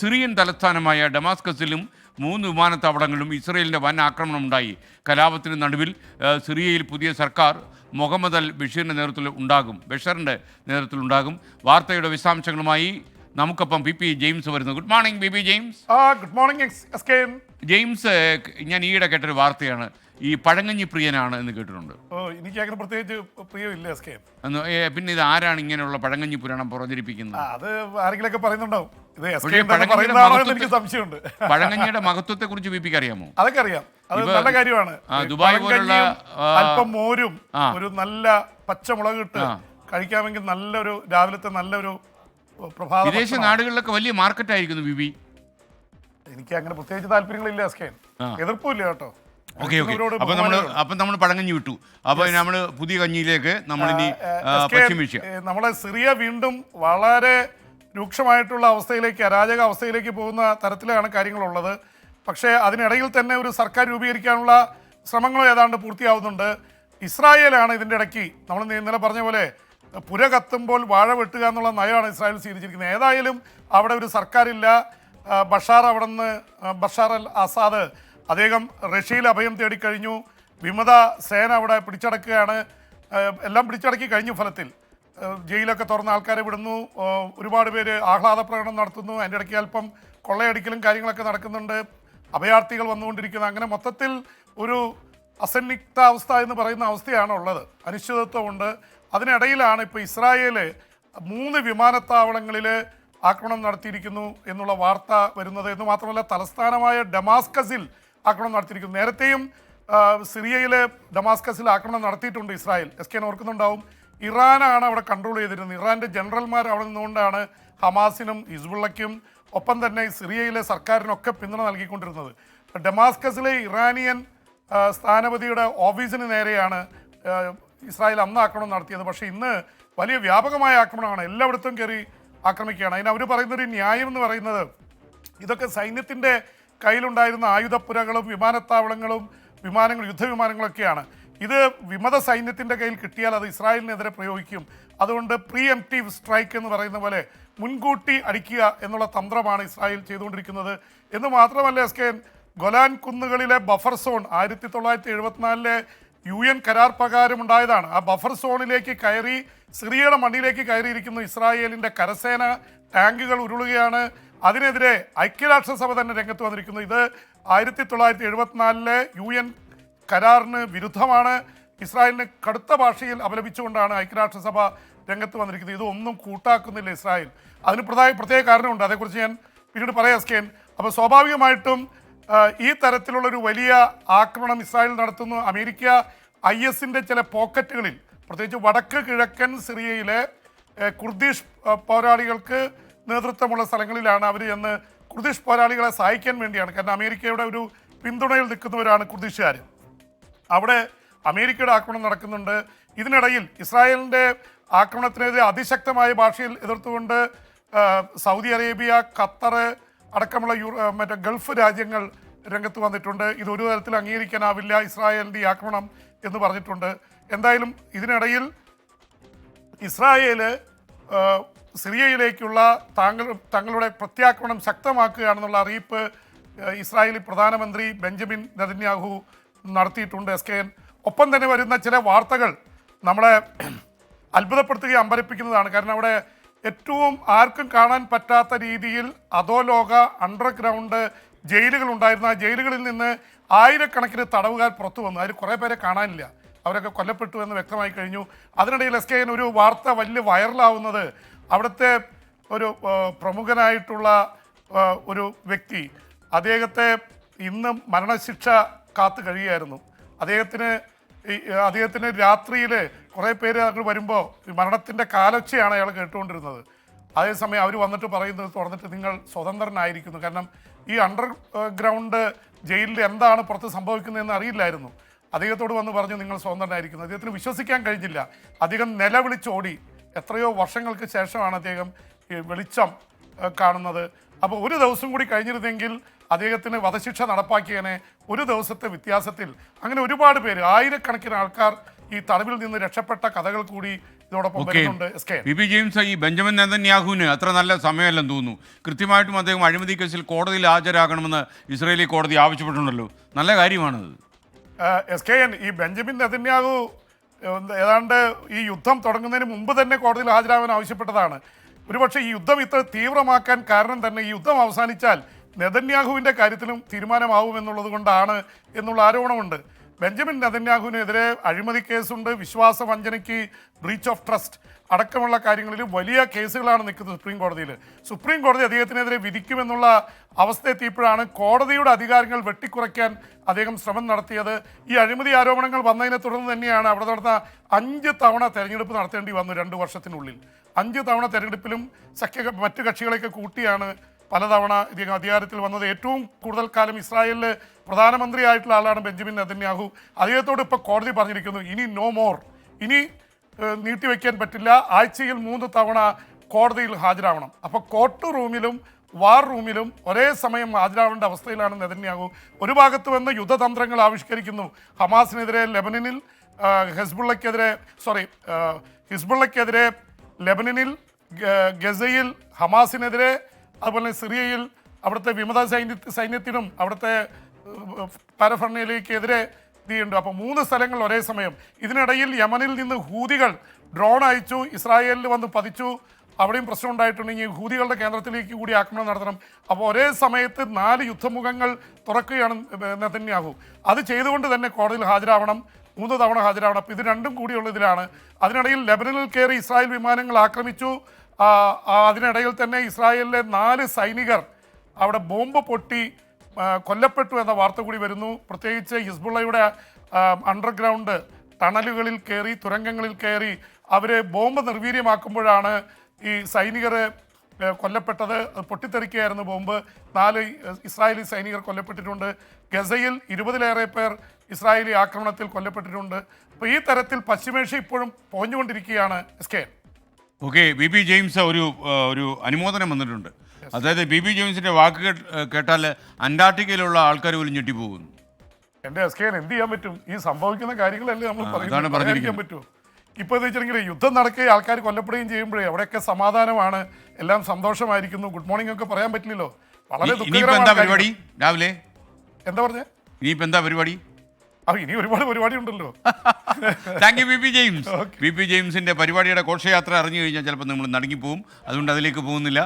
Syrian തലസ്ഥാനമായ ഡമാസ്കസിലും 3 വിമാനത്താവളങ്ങളിലും ഇസ്രയേലിൻ്റെ വൻ ആക്രമണം ഉണ്ടായി. കലാപത്തിന് നടുവിൽ സിറിയയിൽ പുതിയ സർക്കാർ മുഹമ്മദ് അൽ ബഷീറിൻ്റെ നേതൃത്വത്തിൽ ഉണ്ടാകും. വാർത്തയുടെ വിശദാംശങ്ങളുമായി നമുക്കൊപ്പം പി ജെയിംസ് വരുന്നു. Good morning P James. Good morning James, ഞാൻ ഈയിടെ കേട്ടൊരു വാർത്തയാണ്, ഈ പഴങ്ങഞ്ഞി പ്രിയനാണ് എന്ന് കേട്ടിട്ടുണ്ട്. എനിക്ക് അങ്ങനെ പ്രത്യേകിച്ച് പ്രിയമില്ല എസ് കെ. പിന്നെ ഇത് ആരാണ് ഇങ്ങനെയുള്ള പഴങ്ങഞ്ഞി പുരാണം പ്രചരിപ്പിക്കുന്നത്? അത് ആരെങ്കിലൊക്കെ പറയുന്നുണ്ടാവും. സംശയമുണ്ട്. പഴങ്ങഞ്ഞിയുടെ മഹത്വത്തെ കുറിച്ച് ബിപിക്ക് അറിയാമോ? അതൊക്കെ അറിയാം. അത് നല്ല കാര്യമാണ്. ദുബായ് പോലുള്ള അല്പം മോരും ഒരു നല്ല പച്ചമുളക് ഇട്ട് കഴിക്കാമെങ്കിൽ നല്ലൊരു രാവിലത്തെ നല്ലൊരു പ്രഭാത. വിദേശ നാടുകളിലൊക്കെ വലിയ മാർക്കറ്റ് ആയിരിക്കുന്നു ബിബി. എനിക്ക് അങ്ങനെ പ്രത്യേകിച്ച് താല്പര്യങ്ങളില്ല എസ് കെ. എതിർപ്പില്ല കേട്ടോ. ഓക്കെ. അപ്പം നമ്മൾ പഴങ്കഞ്ഞി വിട്ടു. അപ്പോൾ നമ്മൾ പുതിയ കഞ്ഞിയിലേക്ക് നമ്മളിനി നമ്മളെ സിറിയ വീണ്ടും വളരെ രൂക്ഷമായിട്ടുള്ള അവസ്ഥയിലേക്ക്, അരാജക അവസ്ഥയിലേക്ക് പോകുന്ന തരത്തിലാണ് കാര്യങ്ങളുള്ളത്. പക്ഷേ അതിനിടയിൽ തന്നെ ഒരു സർക്കാർ രൂപീകരിക്കാനുള്ള ശ്രമങ്ങളും ഏതാണ്ട് പൂർത്തിയാവുന്നുണ്ട്. ഇസ്രായേലാണ് ഇതിൻ്റെ ഇടയ്ക്ക് നമ്മൾ ഇന്നലെ പറഞ്ഞ പോലെ പുര കത്തുമ്പോൾ വാഴ വെട്ടുക എന്നുള്ള നയമാണ് ഇസ്രായേൽ സ്വീകരിച്ചിരിക്കുന്നത്. ഏതായാലും അവിടെ ഒരു സർക്കാരില്ല. ബഷാർ അൽ അസാദ് അദ്ദേഹം റഷ്യയിൽ അഭയം തേടിക്കഴിഞ്ഞു. വിമത സേന അവിടെ പിടിച്ചടക്കുകയാണ്. എല്ലാം പിടിച്ചടക്കി കഴിഞ്ഞു. ഫലത്തിൽ ജയിലൊക്കെ തുറന്ന ആൾക്കാരെ വിടുന്നു. ഒരുപാട് പേര് ആഹ്ലാദ പ്രകടനം നടത്തുന്നു. അതിൻ്റെ ഇടയ്ക്ക് അല്പം കൊള്ളയടിക്കലും കാര്യങ്ങളൊക്കെ നടക്കുന്നുണ്ട്. അഭയാർത്ഥികൾ വന്നുകൊണ്ടിരിക്കുന്നത്. അങ്ങനെ മൊത്തത്തിൽ ഒരു അസന്നിഗ്ധാവസ്ഥ എന്ന് പറയുന്ന അവസ്ഥയാണ് ഉള്ളത്. അനിശ്ചിതത്വമുണ്ട്. അതിനിടയിലാണ് ഇപ്പോൾ ഇസ്രായേൽ 3 വിമാനത്താവളങ്ങളിൽ ആക്രമണം നടത്തിയിരിക്കുന്നു എന്നുള്ള വാർത്ത വരുന്നത്. എന്ന് മാത്രമല്ല തലസ്ഥാനമായ ഡമാസ്കസിൽ ആക്രമണം നടത്തിയിരിക്കുന്നു. നേരത്തെയും സിറിയയിലെ ഡമാസ്കസിൽ ആക്രമണം നടത്തിയിട്ടുണ്ട് ഇസ്രായേൽ. എസ് കെ ഓർക്കുന്നുണ്ടാവും. ഇറാനാണ് അവിടെ കൺട്രോൾ ചെയ്തിരുന്നത്. ഇറാൻ്റെ ജനറൽമാർ അവിടെ നിന്നുകൊണ്ടാണ് ഹമാസിനും ഹിസ്ബുള്ളയ്ക്കും ഒപ്പം തന്നെ സിറിയയിലെ സർക്കാരിനൊക്കെ പിന്തുണ നൽകിക്കൊണ്ടിരുന്നത്. ഡമാസ്കസിലെ ഇറാനിയൻ സ്ഥാനപതിയുടെ ഓഫീസിന് നേരെയാണ് ഇസ്രായേൽ അന്ന് ആക്രമണം നടത്തിയത്. പക്ഷേ ഇന്ന് വലിയ വ്യാപകമായ ആക്രമണമാണ്. എല്ലായിടത്തും കയറി ആക്രമിക്കുകയാണ്. അതിന് അവർ പറയുന്നൊരു ന്യായം എന്ന് പറയുന്നത് ഇതൊക്കെ സൈന്യത്തിൻ്റെ കയ്യിലുണ്ടായിരുന്ന ആയുധപ്പുരകളും വിമാനത്താവളങ്ങളും യുദ്ധവിമാനങ്ങളൊക്കെയാണ്. ഇത് വിമത സൈന്യത്തിൻ്റെ കയ്യിൽ കിട്ടിയാൽ അത് ഇസ്രായേലിനെതിരെ പ്രയോഗിക്കും. അതുകൊണ്ട് പ്രീ എംപ്റ്റീവ് സ്ട്രൈക്ക് എന്ന് പറയുന്ന പോലെ മുൻകൂട്ടി അടിക്കുക എന്നുള്ള തന്ത്രമാണ് ഇസ്രായേൽ ചെയ്തുകൊണ്ടിരിക്കുന്നത്. എന്ന് മാത്രമല്ല എസ് കെ, ഗൊലാൻ കുന്നുകളിലെ ബഫർ സോൺ 1974 UN കരാർ പ്രകാരം ഉണ്ടായതാണ്. ആ ബഫർ സോണിലേക്ക് കയറി സിറിയയുടെ മണ്ണിലേക്ക് കയറിയിരിക്കുന്ന ഇസ്രായേലിൻ്റെ കരസേന ടാങ്കുകൾ ഉരുളുകയാണ്. അതിനെതിരെ ഐക്യരാഷ്ട്രസഭ തന്നെ രംഗത്ത് വന്നിരിക്കുന്നു. ഇത് 1974 UN കരാറിന് വിരുദ്ധമാണ്. ഇസ്രായേലിനെ കടുത്ത ഭാഷയിൽ അപലപിച്ചുകൊണ്ടാണ് ഐക്യരാഷ്ട്രസഭ രംഗത്ത് വന്നിരിക്കുന്നത്. ഇതൊന്നും കൂട്ടാക്കുന്നില്ല ഇസ്രായേൽ. അതിന് പ്രത്യേക കാരണമുണ്ട്. അതേക്കുറിച്ച് ഞാൻ പിന്നീട് പറയാം സ്കേൻ. അപ്പോൾ സ്വാഭാവികമായിട്ടും ഈ തരത്തിലുള്ളൊരു വലിയ ആക്രമണം ഇസ്രായേൽ നടത്തുന്നു. അമേരിക്ക IS-ന്റെ ചില പോക്കറ്റുകളിൽ, പ്രത്യേകിച്ച് വടക്ക് കിഴക്കൻ സിറിയയിലെ കുർദിഷ് പോരാളികൾക്ക് നേതൃത്വമുള്ള സ്ഥലങ്ങളിലാണ് അവർ ചെന്ന് കുർദിഷ് പോരാളികളെ സഹായിക്കാൻ വേണ്ടിയാണ്. കാരണം അമേരിക്കയുടെ ഒരു പിന്തുണയിൽ നിൽക്കുന്നവരാണ് കുർദിഷുകാർ. അവിടെ അമേരിക്കയുടെ ആക്രമണം നടക്കുന്നുണ്ട്. ഇതിനിടയിൽ ഇസ്രായേലിൻ്റെ ആക്രമണത്തിനെതിരെ അതിശക്തമായ ഭാഷയിൽ എതിർത്തുകൊണ്ട് സൗദി അറേബ്യ, ഖത്തർ അടക്കമുള്ള ഗൾഫ് രാജ്യങ്ങൾ രംഗത്ത് വന്നിട്ടുണ്ട്. ഇതൊരു തരത്തിൽ അംഗീകരിക്കാനാവില്ല ഇസ്രായേലിൻ്റെ ഈ ആക്രമണം എന്ന് പറഞ്ഞിട്ടുണ്ട്. എന്തായാലും ഇതിനിടയിൽ ഇസ്രായേൽ സിറിയയിലേക്കുള്ള തങ്ങളുടെ പ്രത്യാക്രമണം ശക്തമാക്കുകയാണെന്നുള്ള അറിയിപ്പ് ഇസ്രായേലി പ്രധാനമന്ത്രി ബെഞ്ചമിൻ നെതന്യാഹു നടത്തിയിട്ടുണ്ട് എസ് കെ എൻ. ഒപ്പം തന്നെ വരുന്ന ചില വാർത്തകൾ നമ്മളെ അത്ഭുതപ്പെടുത്തുകയും അമ്പരപ്പിക്കുന്നതാണ്. കാരണം അവിടെ ഏറ്റവും ആർക്കും കാണാൻ പറ്റാത്ത രീതിയിൽ അധോലോക അണ്ടർഗ്രൗണ്ട് ജയിലുകൾ ഉണ്ടായിരുന്നു. ആ ജയിലുകളിൽ നിന്ന് ആയിരക്കണക്കിന് തടവുകാർ പുറത്തു വന്നു. അതിൽ കുറേ പേരെ കാണാനില്ല. അവരൊക്കെ കൊല്ലപ്പെട്ടു എന്ന് വ്യക്തമായി കഴിഞ്ഞു. അതിനിടയിൽ എസ് കെ എൻ ഒരു വാർത്ത വലിയ വൈറലാവുന്നത് അവിടുത്തെ ഒരു പ്രമുഖനായിട്ടുള്ള ഒരു വ്യക്തി, അദ്ദേഹത്തെ ഇന്ന് മരണശിക്ഷ കാത്തു കഴിയുകയായിരുന്നു. അദ്ദേഹത്തിന് രാത്രിയിൽ കുറേ പേര് അങ്ങ് വരുമ്പോൾ മരണത്തിൻ്റെ കാലൊച്ചയാണ് അയാൾ കേട്ടുകൊണ്ടിരുന്നത്. അതേസമയം അവർ വന്നിട്ട് പറയുന്നത് തുറന്നിട്ട് നിങ്ങൾ സ്വതന്ത്രനായിരിക്കുന്നു. കാരണം ഈ അണ്ടർഗ്രൗണ്ട് ജയിലിൽ എന്താണ് പുറത്ത് സംഭവിക്കുന്നതെന്ന് അറിയില്ലായിരുന്നു. അദ്ദേഹത്തോട് വന്ന് പറഞ്ഞു നിങ്ങൾ സ്വതന്ത്രനായിരിക്കുന്നു. അദ്ദേഹത്തിന് വിശ്വസിക്കാൻ കഴിഞ്ഞില്ല. അദ്ദേഹം നിലവിളിച്ചോടി. എത്രയോ വർഷങ്ങൾക്ക് ശേഷമാണ് അദ്ദേഹം ഈ വെളിച്ചം കാണുന്നത്. അപ്പോൾ ഒരു ദിവസം കൂടി കഴിഞ്ഞിരുന്നെങ്കിൽ അദ്ദേഹത്തിന് വധശിക്ഷ നടപ്പാക്കിയതിനെ. ഒരു ദിവസത്തെ വ്യത്യാസത്തിൽ അങ്ങനെ ഒരുപാട് പേര്, ആയിരക്കണക്കിന് ആൾക്കാർ ഈ തടവിൽ നിന്ന് രക്ഷപ്പെട്ട കഥകൾ കൂടി ഇതോടൊപ്പം വരുന്നുണ്ട്. പി പി ജെയിംസ്, ഈ ബെഞ്ചമിൻ നെതന്യാഹുവിന് അത്ര നല്ല സമയമല്ലെന്ന് തോന്നുന്നു. കൃത്യമായിട്ടും അദ്ദേഹം അഴിമതി കേസിൽ കോടതിയിൽ ഹാജരാകണമെന്ന് ഇസ്രയേലി കോടതി ആവശ്യപ്പെട്ടിട്ടുണ്ടല്ലോ. നല്ല കാര്യമാണത്. SKN ഈ ബെഞ്ചമിൻ നെതന്യാഹു ഏതാണ്ട് ഈ യുദ്ധം തുടങ്ങുന്നതിന് മുമ്പ് തന്നെ കോടതിയിൽ ഹാജരാകാൻ ആവശ്യപ്പെട്ടതാണ്. ഒരുപക്ഷെ ഈ യുദ്ധം ഇത്ര തീവ്രമാക്കാൻ കാരണം തന്നെ ഈ യുദ്ധം അവസാനിച്ചാൽ നെതന്യാഹുവിൻ്റെ കാര്യത്തിലും തീരുമാനമാവുമെന്നുള്ളത് കൊണ്ടാണ് എന്നുള്ള ആരോപണമുണ്ട്. ബെഞ്ചമിൻ നെതന്യാഹുവിനെതിരെ അഴിമതി കേസുണ്ട്, വിശ്വാസവഞ്ചനയ്ക്ക്, ബ്രീച്ച് ഓഫ് ട്രസ്റ്റ് അടക്കമുള്ള കാര്യങ്ങളിൽ വലിയ കേസുകളാണ് നിൽക്കുന്നത് സുപ്രീം കോടതിയിൽ. സുപ്രീം കോടതി അദ്ദേഹത്തിനെതിരെ വിധിക്കുമെന്നുള്ള അവസ്ഥ എത്തിയപ്പോഴാണ് കോടതിയുടെ അധികാരങ്ങൾ വെട്ടിക്കുറയ്ക്കാൻ അദ്ദേഹം ശ്രമം നടത്തിയത്. ഈ അഴിമതി ആരോപണങ്ങൾ വന്നതിനെ തുടർന്ന് തന്നെയാണ് അവിടെ നടന്ന 5 തവണ തെരഞ്ഞെടുപ്പ് നടത്തേണ്ടി വന്നു 2 വർഷത്തിനുള്ളിൽ. 5 തവണ തെരഞ്ഞെടുപ്പിലും മറ്റ് കക്ഷികളെയൊക്കെ കൂട്ടിയാണ് പലതവണ ഇദ്ദേഹം അധികാരത്തിൽ വന്നത്. ഏറ്റവും കൂടുതൽ കാലം ഇസ്രായേലിൽ പ്രധാനമന്ത്രിയായിട്ടുള്ള ആളാണ് ബെഞ്ചമിൻ നെതന്യാഹു. അദ്ദേഹത്തോട് ഇപ്പോൾ കോടതി പറഞ്ഞിരിക്കുന്നു, ഇനി നോ മോർ, ഇനി നീട്ടിവെക്കാൻ പറ്റില്ല. ആഴ്ചയിൽ 3 തവണ കോടതിയിൽ ഹാജരാവണം. അപ്പോൾ കോർട്ട് റൂമിലും വാർ റൂമിലും ഒരേ സമയം ഹാജരാവേണ്ട അവസ്ഥയിലാണ് നെതന്യാഹു. ഒരു ഭാഗത്ത് വന്ന് യുദ്ധതന്ത്രങ്ങൾ ആവിഷ്കരിക്കുന്നു. ഹമാസിനെതിരെ ലെബനനിൽ, ഹിസ്ബുള്ളയ്ക്കെതിരെ ലെബനനിൽ, ഗസയിൽ ഹമാസിനെതിരെ, അതുപോലെ സിറിയയിൽ അവിടുത്തെ വിമത സൈന്യത്തിനും അവിടുത്തെ പാരഫർണിയയിലേക്കെതിരെ ഇതുണ്ട്. അപ്പോൾ 3 സ്ഥലങ്ങൾ ഒരേ സമയം. ഇതിനിടയിൽ യമനിൽ നിന്ന് ഹൂതികൾ ഡ്രോൺ അയച്ചു, ഇസ്രായേലിൽ വന്ന് പതിച്ചു. അവിടെയും പ്രശ്നം ഉണ്ടായിട്ടുണ്ടെങ്കിൽ ഹൂതികളുടെ കേന്ദ്രത്തിലേക്ക് കൂടി ആക്രമണം നടത്തണം. അപ്പോൾ ഒരേ സമയത്ത് 4 യുദ്ധമുഖങ്ങൾ തുറക്കുകയാണ് നെതന്യാഹു. അത് ചെയ്തുകൊണ്ട് തന്നെ കോടതിയിൽ ഹാജരാവണം, 3 തവണ ഹാജരാവണം. അപ്പോൾ ഇത് രണ്ടും കൂടിയുള്ള ഇതിലാണ്. അതിനിടയിൽ ലെബനനിൽ കയറി ഇസ്രായേൽ വിമാനങ്ങൾ ആക്രമിച്ചു. അതിനിടയിൽ തന്നെ ഇസ്രായേലിലെ 4 സൈനികർ അവിടെ ബോംബ് പൊട്ടി കൊല്ലപ്പെട്ടു എന്ന വാർത്ത കൂടി വരുന്നു. പ്രത്യേകിച്ച് ഹിസ്ബുള്ളയുടെ അണ്ടർഗ്രൗണ്ട് ടണലുകളിൽ കയറി, തുരങ്കങ്ങളിൽ കയറി അവർ ബോംബ് നിർവീര്യമാക്കുമ്പോഴാണ് ഈ സൈനികർ കൊല്ലപ്പെട്ടത്. പൊട്ടിത്തെറിക്കുകയായിരുന്നു ബോംബ്. 4 ഇസ്രായേലി സൈനികർ കൊല്ലപ്പെട്ടിട്ടുണ്ട്. ഗസയിൽ 20-ലേറെ പേർ ഇസ്രായേലി ആക്രമണത്തിൽ കൊല്ലപ്പെട്ടിട്ടുണ്ട്. അപ്പോൾ ഈ തരത്തിൽ പശ്ചിമേഷ്യ ഇപ്പോഴും പോഞ്ഞുകൊണ്ടിരിക്കുകയാണ്. SKN. Okay, B P James, ഒരു അനുമോദനം വന്നിട്ടുണ്ട്. അതായത് ബി പി ജെയിംസിന്റെ വാക്ക് കേട്ടാൽ അന്റാർട്ടിക്കയിലുള്ള ആൾക്കാർ പോലും ഞെട്ടിപ്പോകുന്നു. എൻ്റെ SKN എന്ത് ചെയ്യാൻ പറ്റും? ഈ സംഭവിക്കുന്ന കാര്യങ്ങളല്ലേ നമ്മൾ പറയാൻ പറ്റുമോ? ഇപ്പോൾ എന്ന് വെച്ചിട്ടുണ്ടെങ്കിൽ യുദ്ധം നടക്കുകയും ആൾക്കാർ കൊല്ലപ്പെടുകയും ചെയ്യുമ്പോഴേ അവിടെയൊക്കെ സമാധാനമാണ്, എല്ലാം സന്തോഷമായിരിക്കുന്നു, ഗുഡ് മോർണിംഗ് ഒക്കെ പറയാൻ പറ്റില്ലല്ലോ. വളരെ ദുഃഖകരമായ പരിപാടി. രാവിലെ എന്താ പറഞ്ഞേ? ഇനിയിപ്പോൾ എന്താ പരിപാടി? ഇനി ഒരുപാട് പരിപാടി ഉണ്ടല്ലോ. Thank you B P James. B P ജെയിംസിന്റെ പരിപാടിയുടെ ഘോഷയാത്ര അറിഞ്ഞു കഴിഞ്ഞാൽ ചിലപ്പോൾ നമ്മൾ നടുങ്ങിപ്പോവും. അതുകൊണ്ട് അതിലേക്ക് പോകുന്നില്ല.